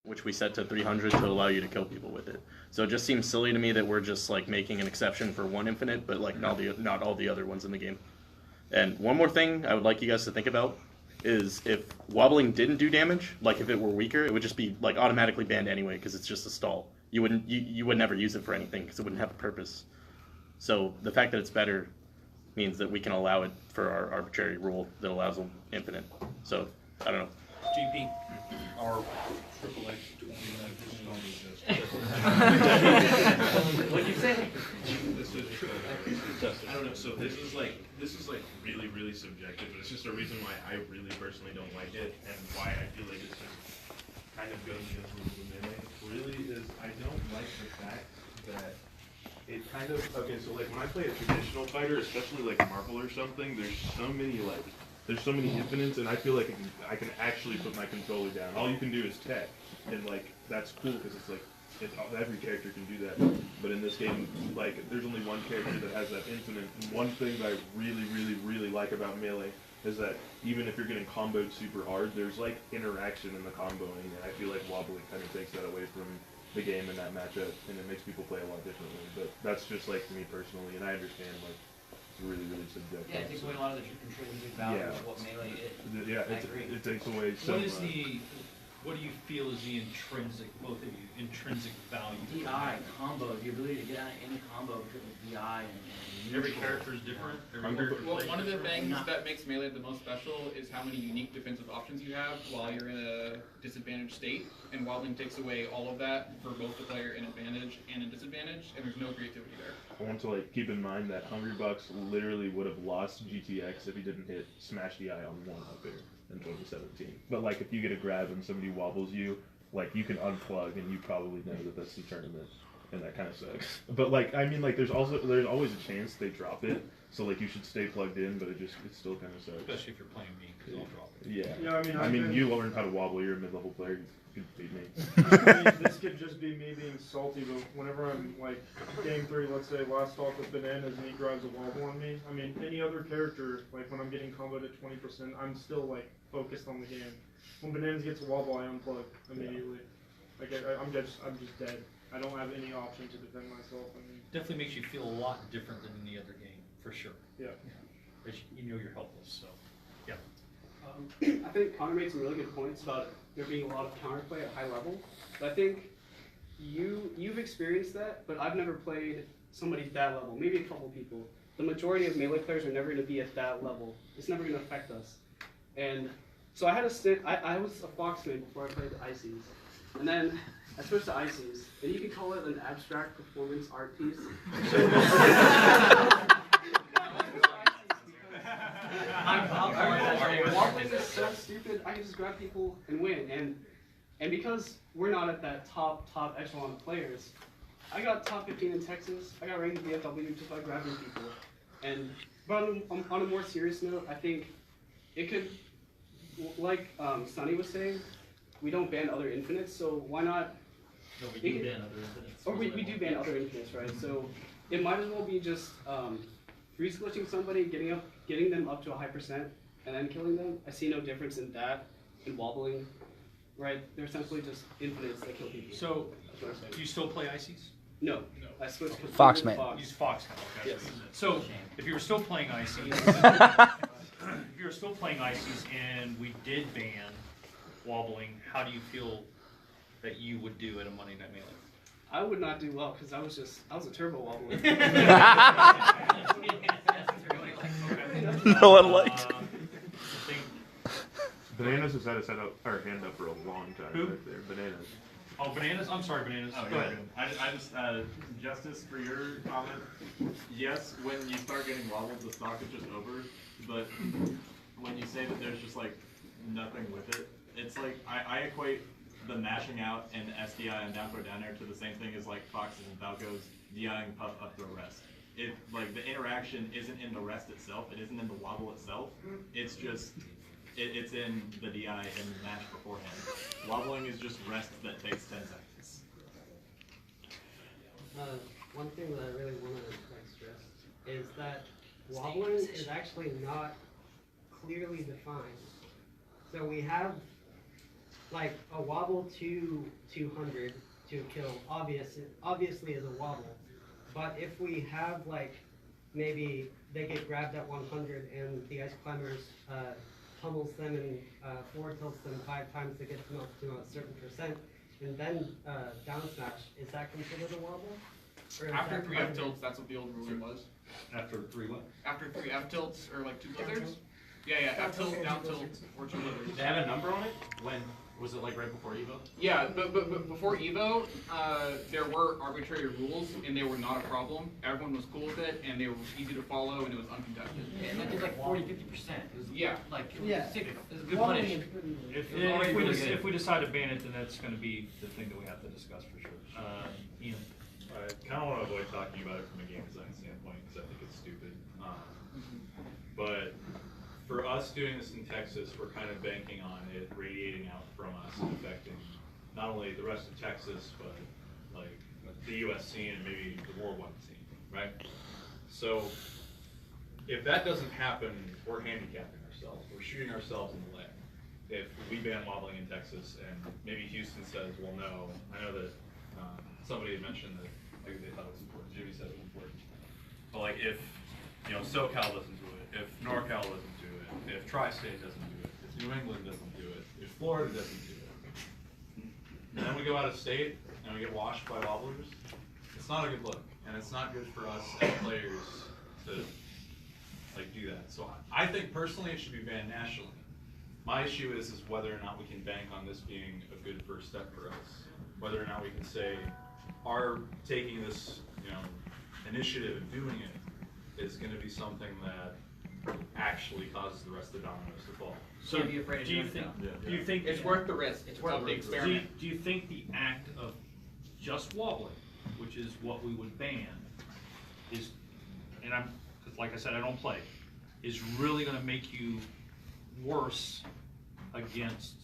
which we set to 300 to allow you to kill people with it. So it just seems silly to me that we're just like making an exception for one infinite, but like not all the other ones in the game. And one more thing I would like you guys to think about is if wobbling didn't do damage, like if it were weaker, it would just be like automatically banned anyway because it's just a stall. You would never use it for anything because it wouldn't have a purpose. So the fact that it's better means that we can allow it for our arbitrary rule that allows them infinite. So I don't know. GP. Our triple X 29% What'd you say? I don't know. So this is like really subjective, but it's just a reason why I really personally don't like it, and why I feel like it's just kind of goes against rules of melee. Really is I don't like the fact that it kind of so like when I play a traditional fighter, especially like Marvel or something, there's so many infinites, and I feel like I can actually put my controller down. All you can do is tech, and like that's cool because it's like every character can do that. But in this game, like there's only one character that has that infinite. And one thing that I really like about melee is that even if you're getting comboed super hard, there's like interaction in the comboing, and I feel like wobbling kind of takes that away from the game in that matchup, and it makes people play a lot differently. But that's just like me personally, and I understand like. Really subjective. Yeah, it takes away a lot of the intrinsic value of what melee is. Yeah, it takes away so much. Much. What do you feel is the intrinsic, both of you, intrinsic value? DI, combo, the ability to get out in combo because of DI and every character is different. Well, one of the things that makes melee the most special is how many unique defensive options you have while you're in a disadvantaged state, and wobbling takes away all of that for both the player in advantage and in disadvantage, and there's no creativity there. I want to like keep in mind that Hungry Bucks literally would have lost GTX if he didn't hit Smash DI on one up there in 2017. But like if you get a grab and somebody wobbles you, like you can unplug and you probably know that that's the tournament, and that kind of sucks. But like I mean like there's always a chance they drop it, so like you should stay plugged in, but it still kind of sucks. Especially if you're playing me, because I'll drop it. Yeah. I mean you learned how to wobble. You're a mid-level player. You could beat me. This could just be me being salty, but whenever I'm like game 3, let's say last talk with Bananas and he grabs a wobble on me, I mean any other character, like when I'm getting comboed at 20%, I'm still like focused on the game. When Bananas gets a wobble, I unplug immediately. Like I'm just dead. I don't have any option to defend myself. I mean, definitely makes you feel a lot different than any other game, for sure. Yeah. But you know you're helpless, so yeah. I think Connor made some really good points about there being a lot of counterplay at high level. But I think you've experienced that, but I've never played somebody at that level. Maybe a couple people. The majority of melee players are never going to be at that level. It's never going to affect us. And so I had a stint. I was a Foxman before I played the ICs, and then I switched to ICs, and you can call it an abstract performance art piece. Wobbling is so stupid. I can just grab people and win, and because we're not at that top echelon of players, I got top 15 in Texas. I got ranked in DFW just by grabbing people. But on a more serious note, I think it could, like Sonny was saying, we don't ban other infinites, so why not? No, we do ban other infinites. Or we do ban other infinites, right? So it might as well be just freeze glitching somebody, getting them up to a high percent, and then killing them. I see no difference in that and wobbling, right? They're essentially just infinites that kill people. So, do you still play ICs? No. I switched to Foxman. Fox. Use Foxman. Okay. Yes. So, if you were still playing ICs, and we did ban wobbling, how do you feel that you would do at a Monday Night Melee? I would not do well because I was a turbo wobbler. No one liked. Bananas has had his hand up for a long time. Who? Right there. Bananas. Oh, Bananas? I'm sorry, Bananas. Oh, Go ahead. I just, Justice, for your comment, yes, when you start getting wobbled, the stock is just over, but when you say that there's just, like, nothing with it, it's like, I equate the mashing out and SDI and down throw down air to the same thing as, like, Foxes and Falcos DIing puff up throw rest. It, like, the interaction isn't in the rest itself, it isn't in the wobble itself, it's just... It's in the DI and the mash beforehand. Wobbling is just rest that takes 10 seconds. One thing that I really want to stress is that wobbling is actually not clearly defined. So we have like a wobble to 200 to kill obviously is a wobble. But if we have like maybe they get grabbed at 100 and the ice climbers pummels them and forward tilts them 5 times to get them up to a certain percent, and then down smash, is that considered a wobble? Or is After that 3 F tilts, that's what the old ruling was. After 3 what? After 3 F tilts, or like 2 blizzards? Yeah, F tilt, down tilt, or 2 blizzards. They had a number on it? When? Was it like right before Evo? Yeah, but before Evo, there were arbitrary rules, and they were not a problem. Everyone was cool with it, and they were easy to follow, and it was uncontested. And that did like 40-50%. Yeah. Like, it Yeah. was sick. It was a good punish. If we decide to ban it, then that's gonna be the thing that we have to discuss for sure. Ian? I kind of want to avoid talking about it from a game design standpoint because I think it's stupid. But for us doing this in Texas, we're kind of banking on it radiating out from us and affecting not only the rest of Texas, but like the US scene and maybe the worldwide scene, right? So if that doesn't happen, we're handicapping ourselves. We're shooting ourselves in the leg. If we ban wobbling in Texas and maybe Houston says, well, no, I know that somebody had mentioned that like they thought it was important. Jimmy said it was important. But like if, you know, SoCal doesn't do it, if NorCal doesn't do it, if Tri-State doesn't do it, if New England doesn't do it, if Florida doesn't do it, and then we go out of state and we get washed by wobblers, it's not a good look. And it's not good for us as players to like do that. So I think personally it should be banned nationally. My issue is whether or not we can bank on this being a good first step for us. Whether or not we can say our taking this, you know, initiative and doing it is going to be something that actually causes the rest of the dominoes to fall. So Can't be afraid of do you doing it, think, though. do you think It's worth the risk. It's worth of the the Do experiment. you think the act of just wobbling, which is what we would ban, is, and I'm, 'cause like I said, I don't play, is really gonna make you worse against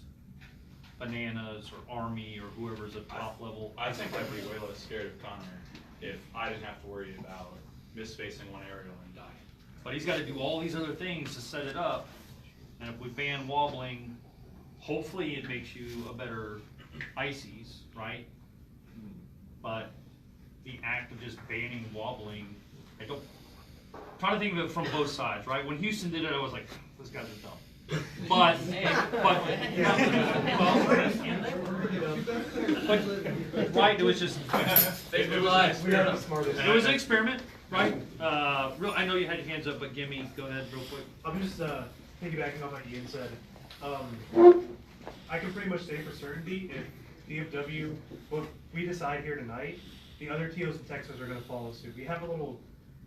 Bananas or Army or whoever's at top level? I think I'd be way less scared of Connor if I didn't have to worry about misspacing one aerial and dying. But he's gotta do all these other things to set it up, and if we ban wobbling, hopefully it makes you a better ices, right? But the act of just banning wobbling, I don't, I'm trying to think of it from both sides, right? When Houston did it, I was like, those guys are dumb. But right, it was just, They move on. it was an experiment, right? I know you had your hands up, but Gimme, go ahead real quick. I'm just piggybacking off what Ian said. I can pretty much say for certainty if DFW, what we decide here tonight, the other TOs in Texas are going to follow suit. We have a little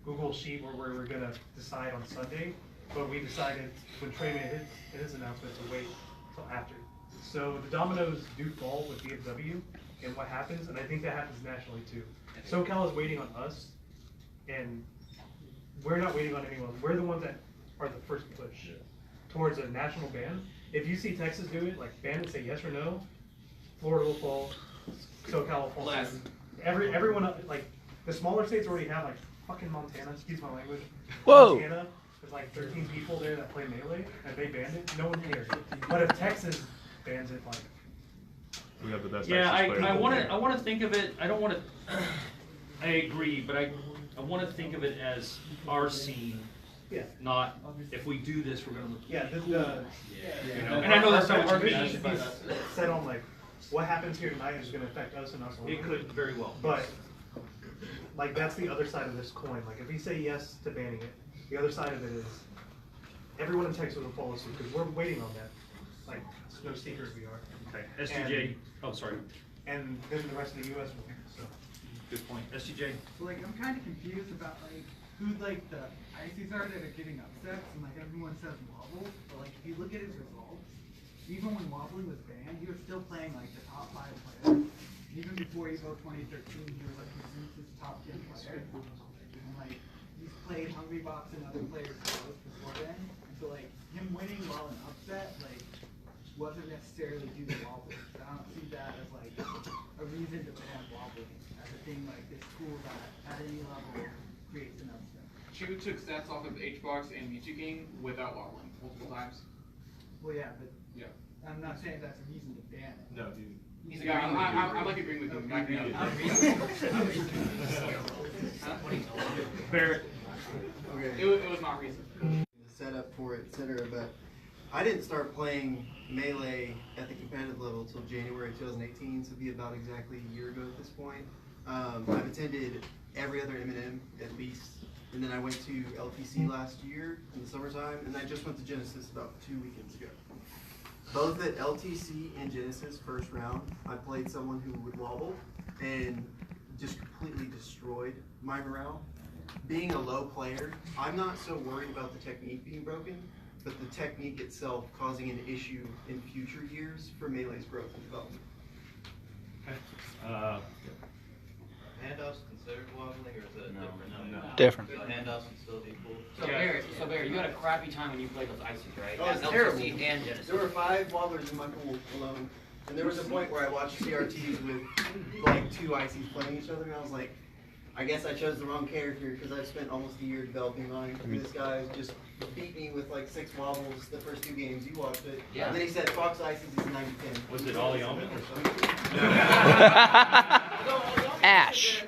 Google sheet where we're going to decide on Sunday, but we decided when Trey made his announcement to wait till after. So the dominoes do fall with DFW and what happens, and I think that happens nationally too. SoCal is waiting on us, and we're not waiting on anyone. We're the ones that are the first push towards a national ban. If you see Texas do it, like ban it, say yes or no, Florida will fall, SoCal will fall. Less. Soon. Everyone, like, the smaller states already have, like, fucking Montana, excuse my language. Whoa. Montana, there's like 13 people there that play Melee, and they banned it, no one cares. But if Texas bans it, like, We have the best Yeah, Texas player in the whole game. I wanna think of it, I don't wanna, I agree, but I wanna think of it as our scene, yeah. not, if we do this, we're gonna look. Yeah, You know, and I know that's not our what you vision mean, should be but set on, like, what happens here tonight is gonna affect us and us alone. it could very well. But, like, that's the other side of this coin. Like, if we say yes to banning it, the other side of it is everyone in Texas will follow suit because we're waiting on that. Like, it's no secret we are. Okay, STJ, oh, sorry, And then the rest of the U.S. will. So, good point, STJ. So like I'm kind of confused about like who like the ICs are that are getting upsets and like everyone says Wobble, but like if you look at his results, even when Wobbling was banned, he was still playing like the top 5 players. Even before Evo 2013, he was like consensus top 10 player. And like he's played Hungry Box and other players before then. And so like him winning while an upset like wasn't necessarily due to Wobbling. So I don't see that as like a reason to ban Wobbling as a thing like this tool that at any level creates an upset. Chew took stats off of HBox and Mewtwo King without wobbling multiple times. Well, yeah, but Yeah. I'm not saying that's a reason to ban it. No, He's a guy. I like agreeing with you. Back me up. Barrett. Okay. It was not reason. The setup for it, etc. But I didn't start playing Melee at the competitive level until January 2018, so it'd be about exactly a year ago at this point. I've attended every other M&M at least, and then I went to LTC last year in the summertime, and I just went to Genesis about 2 weekends ago. Both at LTC and Genesis first round, I played someone who would wobble and just completely destroyed my morale. Being a low player, I'm not so worried about the technique being broken, but the technique itself causing an issue in future years for Melee's growth and development. Handoffs considered wobbling, or is that different? No. Different. So handoffs would still be cool. So Barry, you had a crappy time when you played those ices, right? Oh, it's At terrible. LTC and Genesis. There were 5 wobblers in my pool alone, and there was a point where I watched CRTs with like 2 ICs playing each other, and I was like, I guess I chose the wrong character because I've spent almost a year developing mine. And this guy just beat me with like 6 wobbles the first 2 games. You watched it. Yeah. And then he said Fox Ices is 90-10. Was it Ollie Almond or something? Ash.